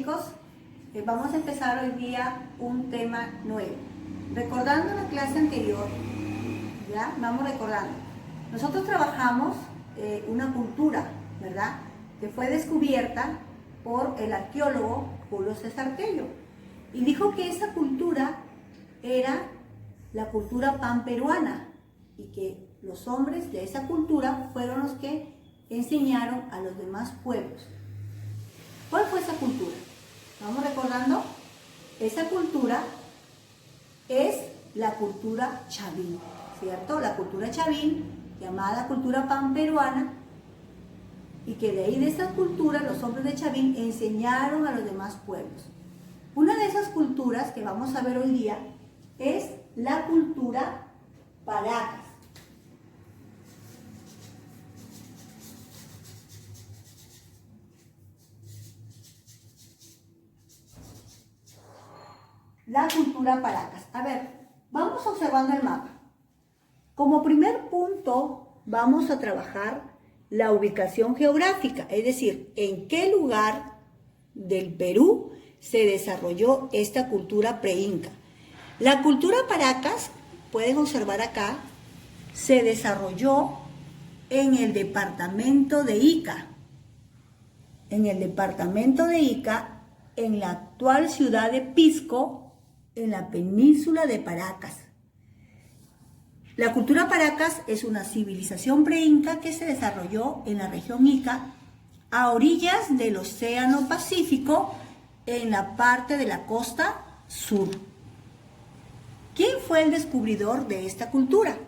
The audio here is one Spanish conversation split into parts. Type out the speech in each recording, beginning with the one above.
chicos, vamos a empezar hoy día un tema nuevo. Recordando la clase anterior, ¿ya? Vamos recordando. Nosotros trabajamos una cultura, ¿verdad? Que fue descubierta por el arqueólogo Julio César Tello. Y dijo que esa cultura era la cultura panperuana y que los hombres de esa cultura fueron los que enseñaron a los demás pueblos. ¿Cuál fue esa cultura? Vamos recordando. Esa cultura es la cultura chavín, ¿cierto? La cultura chavín, llamada cultura panperuana, y que de ahí de esa cultura los hombres de Chavín enseñaron a los demás pueblos. Una de esas culturas que vamos a ver hoy día es la cultura Paracas. La cultura Paracas. A ver, vamos observando el mapa. Como primer punto vamos a trabajar la ubicación geográfica, es decir, en qué lugar del Perú se desarrolló esta cultura preinca. La cultura Paracas, pueden observar acá, se desarrolló en el departamento de Ica. En el departamento de Ica, en la actual ciudad de Pisco, en la península de Paracas. La cultura Paracas es una civilización preinca que se desarrolló en la región Ica, a orillas del Océano Pacífico, en la parte de la costa sur. ¿Quién fue el descubridor de esta cultura?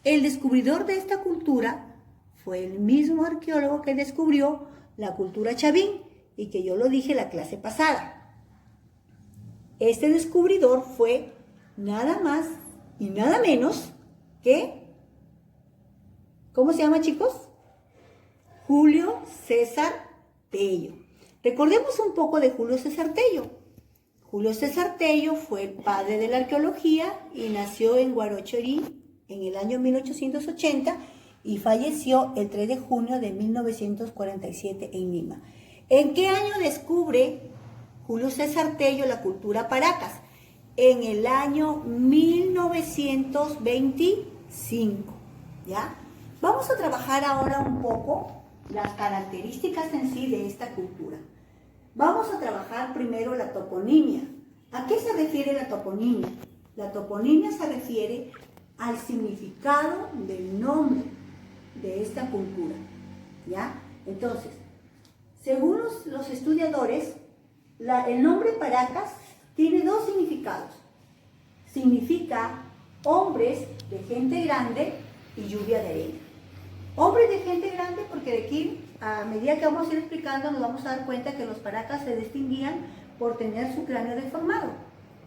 El descubridor de esta cultura fue el mismo arqueólogo que descubrió la cultura chavín y que yo lo dije en la clase pasada. Este descubridor fue nada más y nada menos que, ¿cómo se llama, chicos? Julio César Tello. Recordemos un poco de Julio César Tello. Julio César Tello fue el padre de la arqueología y nació en Huarochirí en el año 1880 y falleció el 3 de junio de 1947 en Lima. ¿En qué año descubre Julio César Tello la cultura Paracas? En el año 1925, ¿ya? Vamos a trabajar ahora un poco las características en sí de esta cultura. Vamos a trabajar primero la toponimia. ¿A qué se refiere la toponimia? La toponimia se refiere al significado del nombre de esta cultura, ¿ya? Entonces, según los estudiadores, el nombre Paracas tiene dos significados. Significa hombres de gente grande y lluvia de arena. Hombres de gente grande porque de aquí, a medida que vamos a ir explicando, nos vamos a dar cuenta que los Paracas se distinguían por tener su cráneo deformado.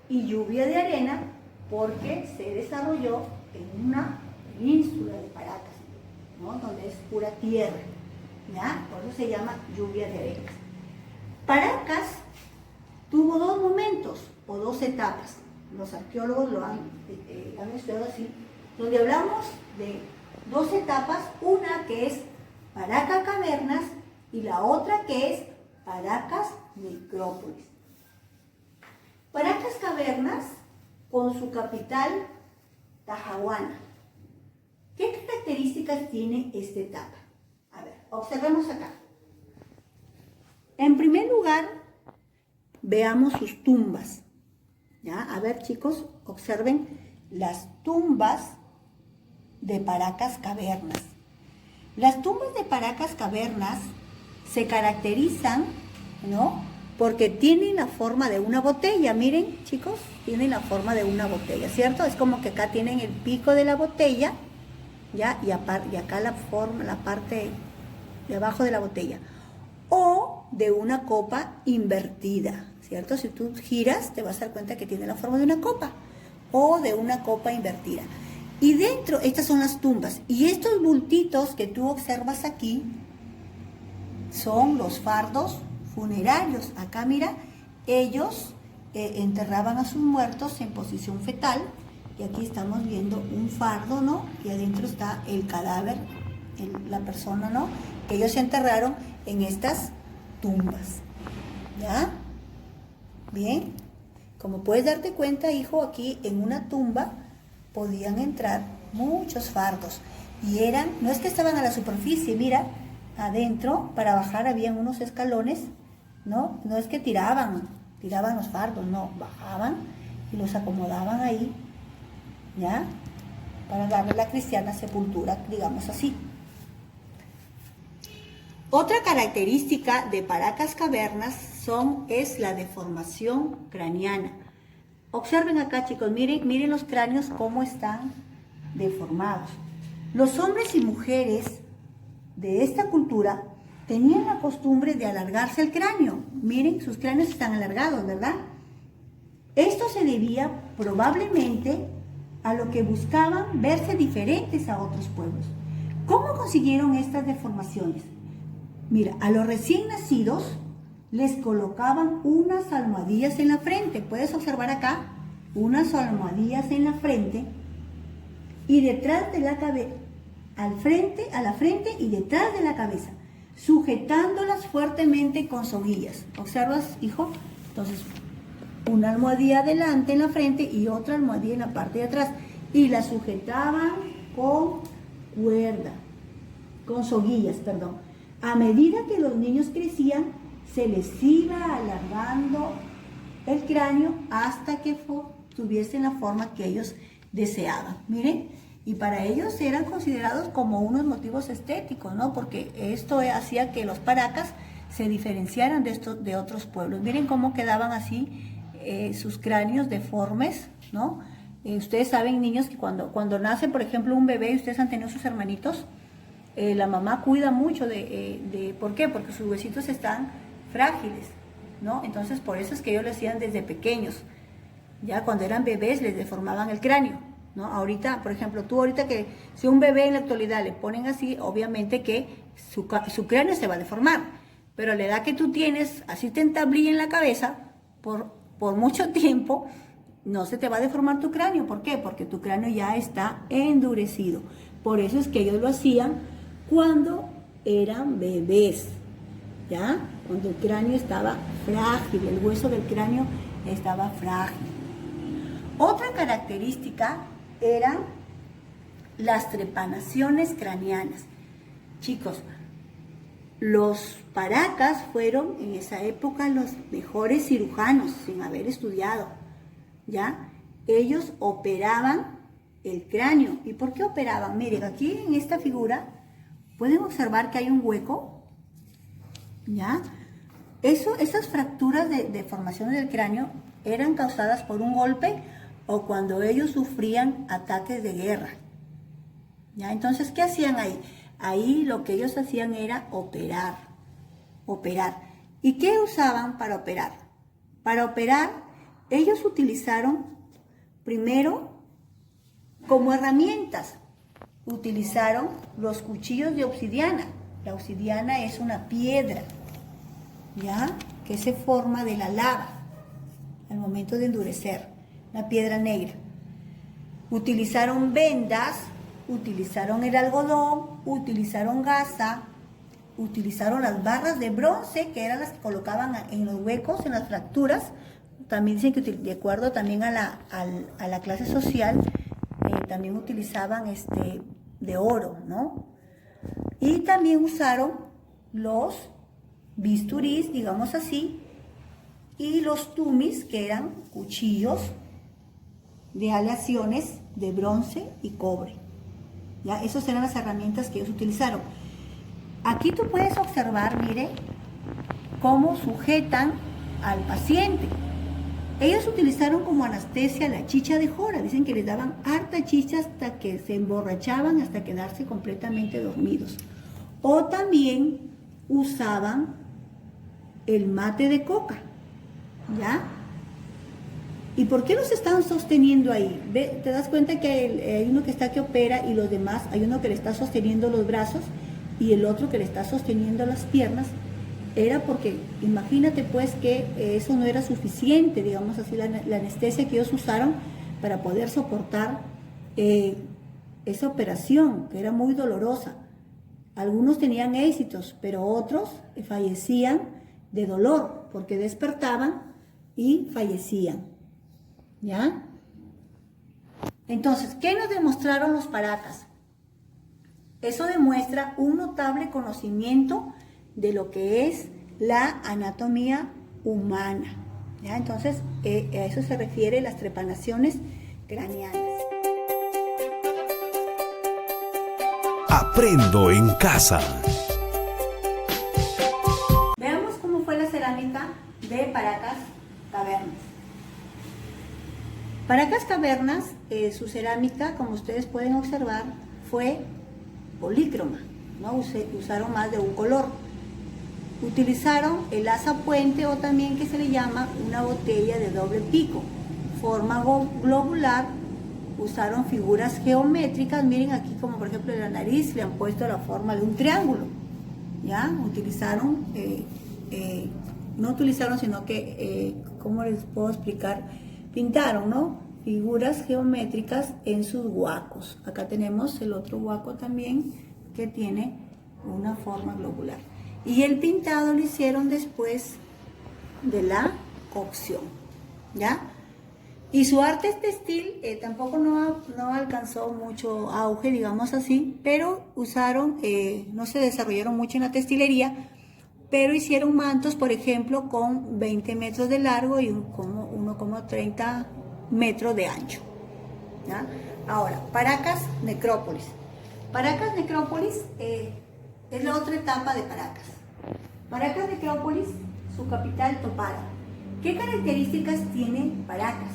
Y lluvia de arena porque se desarrolló en una península de Paracas, ¿no? Donde es pura tierra, ¿ya? Por eso se llama lluvia de arena. Paracas tuvo dos momentos o dos etapas. Los arqueólogos lo han estudiado así, donde hablamos de dos etapas, una que es Paracas Cavernas y la otra que es Paracas Necrópolis. Paracas Cavernas con su capital Tajahuana. ¿Qué características tiene esta etapa? A ver, observemos acá. En primer lugar, veamos sus tumbas. ¿Ya? A ver, chicos, observen las tumbas de Paracas Cavernas. Las tumbas de Paracas Cavernas se caracterizan, ¿no?, porque tienen la forma de una botella. Miren, chicos, tienen la forma de una botella, ¿cierto? Es como que acá tienen el pico de la botella, ¿ya? Y acá la parte de abajo de la botella. O de una copa invertida, ¿cierto? Si tú giras, te vas a dar cuenta que tiene la forma de una copa o de una copa invertida. Y dentro, estas son las tumbas. Y estos bultitos que tú observas aquí son los fardos funerarios. Acá, mira, ellos enterraban a sus muertos en posición fetal. Y aquí estamos viendo un fardo, ¿no? Y adentro está el cadáver, la persona, ¿no?, que ellos enterraron en estas tumbas. ¿Ya? Bien. Como puedes darte cuenta, hijo, aquí en una tumba podían entrar muchos fardos. Y no es que estaban a la superficie, mira, adentro, para bajar habían unos escalones, ¿no? No es que tiraban los fardos, no, bajaban y los acomodaban ahí, ¿ya? Para darle la cristiana sepultura, digamos así. Otra característica de Paracas Cavernas es la deformación craneana. Observen acá, chicos, miren los cráneos cómo están deformados. Los hombres y mujeres de esta cultura tenían la costumbre de alargarse el cráneo. Miren, sus cráneos están alargados, ¿verdad? Esto se debía probablemente a lo que buscaban verse diferentes a otros pueblos. ¿Cómo consiguieron estas deformaciones? Mira, a los recién nacidos les colocaban unas almohadillas en la frente. Puedes observar acá, unas almohadillas en la frente y detrás de la cabeza, a la frente y detrás de la cabeza, sujetándolas fuertemente con soguillas. ¿Observas, hijo? Entonces, una almohadilla adelante en la frente y otra almohadilla en la parte de atrás. Y la sujetaban con soguillas, perdón. A medida que los niños crecían, se les iba alargando el cráneo hasta que tuviesen la forma que ellos deseaban. Miren, y para ellos eran considerados como unos motivos estéticos, ¿no? Porque esto hacía que los paracas se diferenciaran de otros pueblos. Miren cómo quedaban así sus cráneos deformes, ¿no? Ustedes saben, niños, que cuando nace, por ejemplo, un bebé y ustedes han tenido sus hermanitos, la mamá cuida mucho ¿por qué? Porque sus huesitos están frágiles, ¿no? Entonces, por eso es que ellos lo hacían desde pequeños. Ya cuando eran bebés les deformaban el cráneo, ¿no? Ahorita, por ejemplo, tú ahorita que si a un bebé en la actualidad le ponen así, obviamente que su cráneo se va a deformar, pero a la edad que tú tienes, así te entablilla en la cabeza, por mucho tiempo, no se te va a deformar tu cráneo. ¿Por qué? Porque tu cráneo ya está endurecido. Por eso es que ellos lo hacían cuando eran bebés, ¿ya? Cuando el cráneo estaba frágil, el hueso del cráneo estaba frágil. Otra característica eran las trepanaciones craneanas. Chicos, los paracas fueron en esa época los mejores cirujanos sin haber estudiado, ¿ya? Ellos operaban el cráneo. ¿Y por qué operaban? Miren, aquí en esta figura pueden observar que hay un hueco, ¿ya? Esas fracturas de formaciones del cráneo eran causadas por un golpe o cuando ellos sufrían ataques de guerra, ¿ya? Entonces, ¿qué hacían ahí? Ahí lo que ellos hacían era operar. ¿Y qué usaban para operar? Para operar, ellos utilizaron primero como herramientas, utilizaron los cuchillos de obsidiana. La obsidiana es una piedra, ¿ya? Que se forma de la lava al momento de endurecer, la piedra negra. Utilizaron vendas, utilizaron el algodón, utilizaron gasa, utilizaron las barras de bronce, que eran las que colocaban en los huecos, en las fracturas. También dicen que de acuerdo también a la clase social, también utilizaban de oro, ¿no? Y también usaron los bisturís, digamos así, y los tumis, que eran cuchillos de aleaciones de bronce y cobre. ¿Ya? Esas eran las herramientas que ellos utilizaron. Aquí tú puedes observar, mire, cómo sujetan al paciente. Ellos utilizaron como anestesia la chicha de jora. Dicen que les daban harta chicha hasta que se emborrachaban, hasta quedarse completamente dormidos. O también usaban el mate de coca, ¿ya? ¿Y por qué los están sosteniendo ahí? ¿Te das cuenta que hay uno que está que opera y los demás, hay uno que le está sosteniendo los brazos y el otro que le está sosteniendo las piernas? Era porque, imagínate pues que eso no era suficiente, digamos así, la anestesia que ellos usaron para poder soportar esa operación, que era muy dolorosa. Algunos tenían éxitos, pero otros fallecían de dolor. porque despertaban y fallecían, ¿ya? Entonces, ¿qué nos demostraron los paracas? Eso demuestra un notable conocimiento de lo que es la anatomía humana, ¿ya? Entonces, a eso se refiere las trepanaciones craneanas. Aprendo en casa. Veamos cómo fue la cerámica de Paracas Cavernas. Paracas Cavernas, su cerámica, como ustedes pueden observar, fue polícroma, ¿no? Usaron más de un color. Utilizaron el asa puente, o también que se le llama una botella de doble pico, forma globular. Usaron figuras geométricas, miren aquí como por ejemplo en la nariz le han puesto la forma de un triángulo, ¿ya? Utilizaron, no utilizaron, sino que, ¿cómo les puedo explicar? Pintaron, ¿no? Figuras geométricas en sus huacos. Acá tenemos el otro huaco también que tiene una forma globular. Y el pintado lo hicieron después de la cocción, ¿ya? Y su arte textil tampoco no alcanzó mucho auge, digamos así, pero usaron, no se desarrollaron mucho en la textilería, pero hicieron mantos, por ejemplo, con 20 metros de largo y como 1,30 metros de ancho, ¿ya? Ahora, Paracas Necrópolis. Paracas Necrópolis es la otra etapa de Paracas. Paracas Necrópolis, su capital Topara. ¿Qué características tiene Paracas?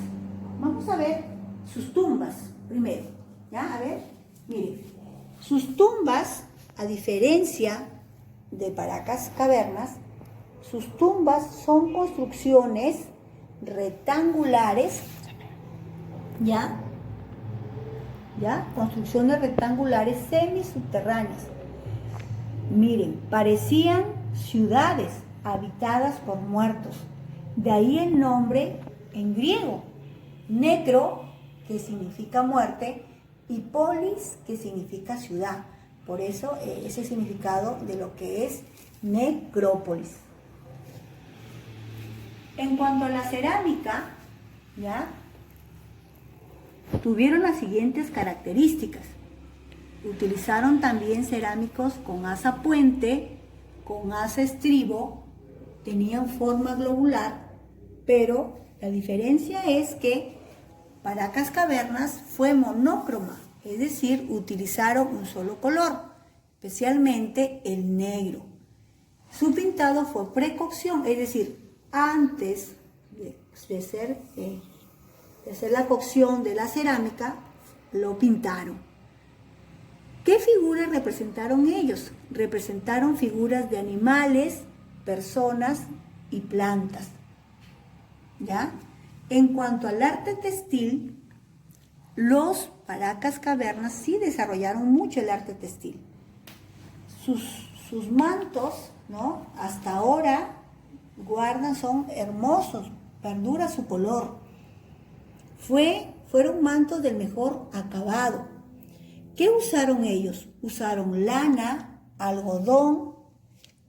Vamos a ver sus tumbas primero, ¿ya? A ver, miren, sus tumbas, a diferencia de Paracas Cavernas, sus tumbas son construcciones rectangulares, ¿ya? Construcciones rectangulares semisubterráneas. Miren, parecían ciudades habitadas por muertos. De ahí el nombre en griego. Necro, que significa muerte, y polis, que significa ciudad. Por eso ese significado de lo que es necrópolis. En cuanto a la cerámica, ¿ya? Tuvieron las siguientes características. Utilizaron también cerámicos con asa puente, con asa estribo, tenían forma globular, pero la diferencia es que Paracas Cavernas fue monócroma, es decir, utilizaron un solo color, especialmente el negro. Su pintado fue precocción, es decir, antes de hacer la cocción de la cerámica, lo pintaron. ¿Qué figuras representaron ellos? Representaron figuras de animales, personas y plantas, ¿ya? En cuanto al arte textil, los Paracas Cavernas sí desarrollaron mucho el arte textil. Sus mantos, ¿no? Hasta ahora son hermosos, perdura su color. Fueron mantos del mejor acabado. ¿Qué usaron ellos? Usaron lana, algodón,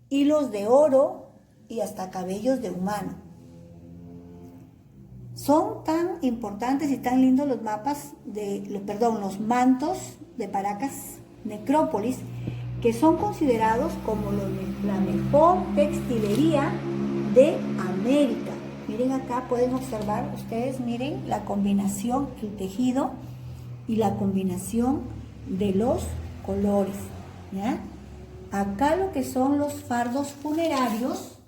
hilos de oro y hasta cabellos de humano. Son tan importantes y tan lindos los los mantos de Paracas Necrópolis, que son considerados como la mejor textilería de América. Miren acá, pueden observar ustedes, miren la combinación, el tejido y la combinación de los colores, ¿ya? Acá lo que son los fardos funerarios.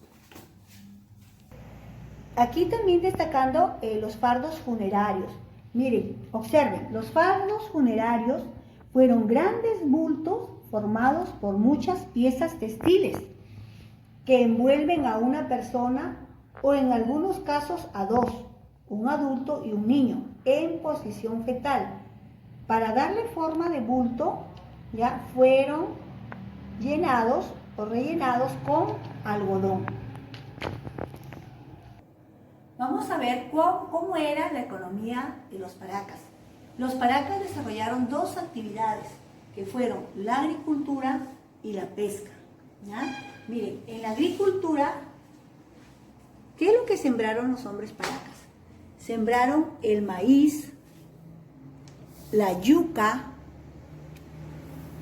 Aquí también destacando los fardos funerarios. Miren, observen, los fardos funerarios fueron grandes bultos formados por muchas piezas textiles que envuelven a una persona o en algunos casos a dos, un adulto y un niño, en posición fetal. Para darle forma de bulto, ya fueron llenados o rellenados con algodón. Vamos a ver cómo era la economía de los Paracas. Los Paracas desarrollaron dos actividades, que fueron la agricultura y la pesca, ¿ya? Miren, en la agricultura sembraron los hombres paracas? Sembraron el maíz, la yuca,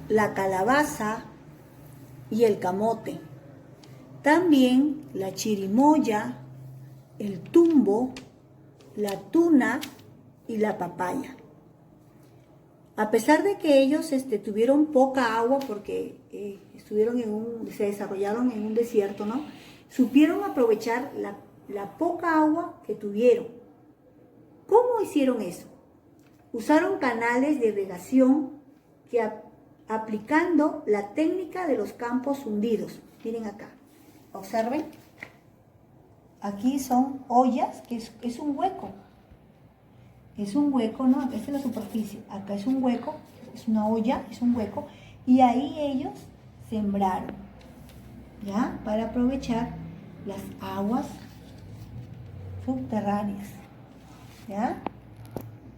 la calabaza y el camote. También la chirimoya, el tumbo, la tuna y la papaya. A pesar de que ellos tuvieron poca agua porque se desarrollaron en un desierto, ¿no? Supieron aprovechar la poca agua que tuvieron. ¿Cómo hicieron eso? Usaron canales de irrigación aplicando la técnica de los campos hundidos. Miren acá, observen. Aquí son ollas, que es un hueco. Es un hueco, ¿no? Esta es la superficie. Acá es un hueco, es una olla, es un hueco. Y ahí ellos sembraron, ¿ya? Para aprovechar las aguas subterráneas, ¿ya?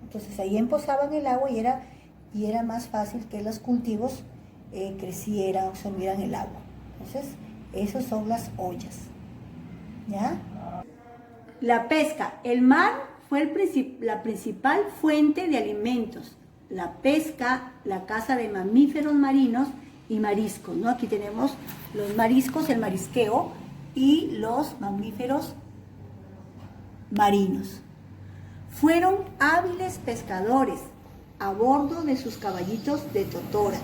Entonces ahí empozaban el agua y era más fácil que los cultivos crecieran, absorbieran el agua. Entonces, esas son las ollas, ¿ya? La pesca. El mar fue la principal fuente de alimentos. La pesca, la caza de mamíferos marinos y mariscos, ¿no? Aquí tenemos los mariscos, el marisqueo, y los mamíferos marinos. Fueron hábiles pescadores a bordo de sus caballitos de totora.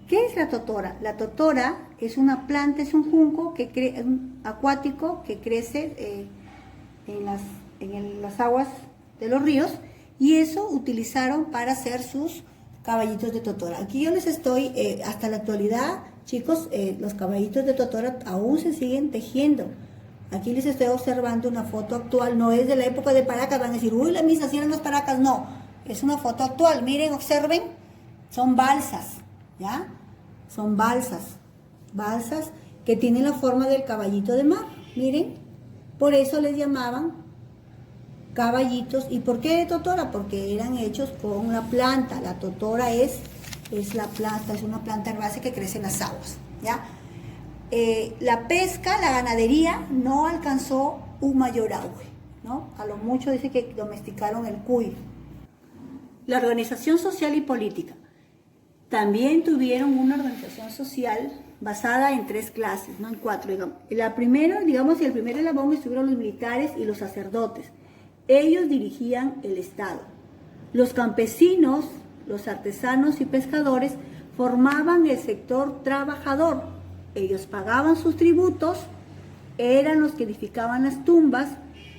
¿Qué es la totora? La totora es una planta, es un junco acuático que crece en las aguas de los ríos, y eso utilizaron para hacer sus caballitos de totora. Aquí yo les estoy, hasta la actualidad, chicos, los caballitos de totora aún se siguen tejiendo. Aquí les estoy observando una foto actual, no es de la época de Paracas, van a decir, uy, la misa hacían las Paracas, no, es una foto actual, miren, observen, son balsas, ¿ya? Son balsas que tienen la forma del caballito de mar, miren, por eso les llamaban caballitos. ¿Y por qué de totora? Porque eran hechos con la planta. La totora es la planta, es una planta herbácea que crece en las aguas, ¿ya? La pesca, la ganadería no alcanzó un mayor auge, ¿no? A lo mucho dice que domesticaron el cuy. La organización social y política. También tuvieron una organización social basada en 3 clases, no en 4, digamos. La primera, digamos, y el primer eslabón estuvieron los militares y los sacerdotes. Ellos dirigían el Estado. Los campesinos, los artesanos y pescadores formaban el sector trabajador. Ellos pagaban sus tributos, eran los que edificaban las tumbas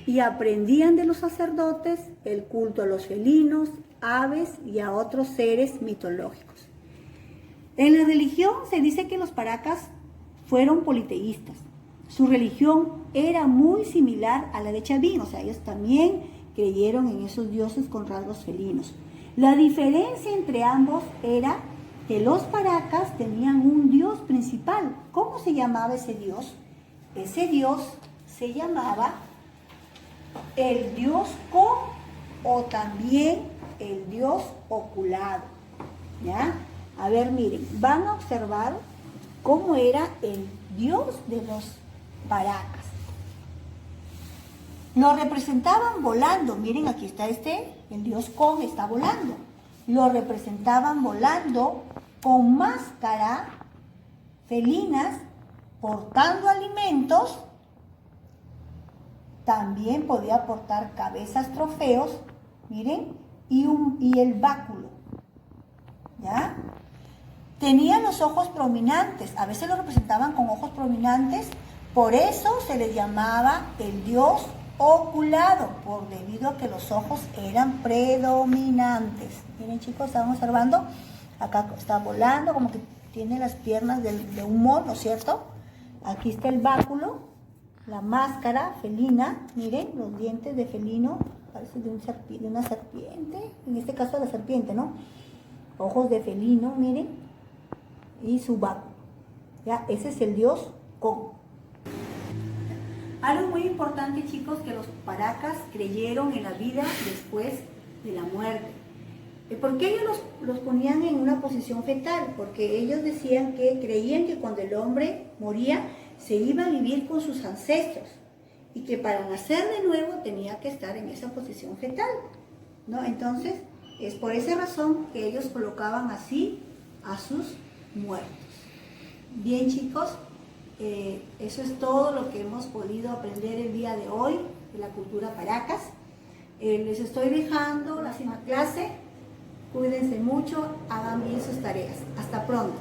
y aprendían de los sacerdotes el culto a los felinos, aves y a otros seres mitológicos. En la religión se dice que los paracas fueron politeístas. Su religión era muy similar a la de Chavín, o sea, ellos también creyeron en esos dioses con rasgos felinos. La diferencia entre ambos era que los paracas tenían un dios principal. ¿Cómo se llamaba ese dios? Ese dios se llamaba el dios Con, o también el dios oculado, ¿ya? A ver, miren, van a observar cómo era el dios de los paracas. Lo representaban volando. Miren, aquí está el dios Con está volando. Lo representaban volando con máscara, felinas, portando alimentos. También podía portar cabezas, trofeos, miren, y el báculo, ¿ya? Tenía los ojos prominentes, a veces lo representaban con ojos prominentes, por eso se les llamaba el dios oculado, debido a que los ojos eran predominantes. Miren, chicos, están observando, acá está volando, como que tiene las piernas de un mono, ¿no es cierto? Aquí está el báculo, la máscara felina, miren, los dientes de felino, parece de una serpiente, en este caso la serpiente, ¿no? Ojos de felino, miren, y su báculo, ¿ya? Ese es el dios Con. Algo muy importante, chicos, que los paracas creyeron en la vida después de la muerte. ¿Por qué ellos los ponían en una posición fetal? Porque ellos decían que creían que cuando el hombre moría se iba a vivir con sus ancestros y que para nacer de nuevo tenía que estar en esa posición fetal, ¿no? Entonces, es por esa razón que ellos colocaban así a sus muertos. Bien, chicos, eso es todo lo que hemos podido aprender el día de hoy de la cultura Paracas. Les estoy dejando la próxima clase. Cuídense mucho, hagan bien sus tareas. Hasta pronto.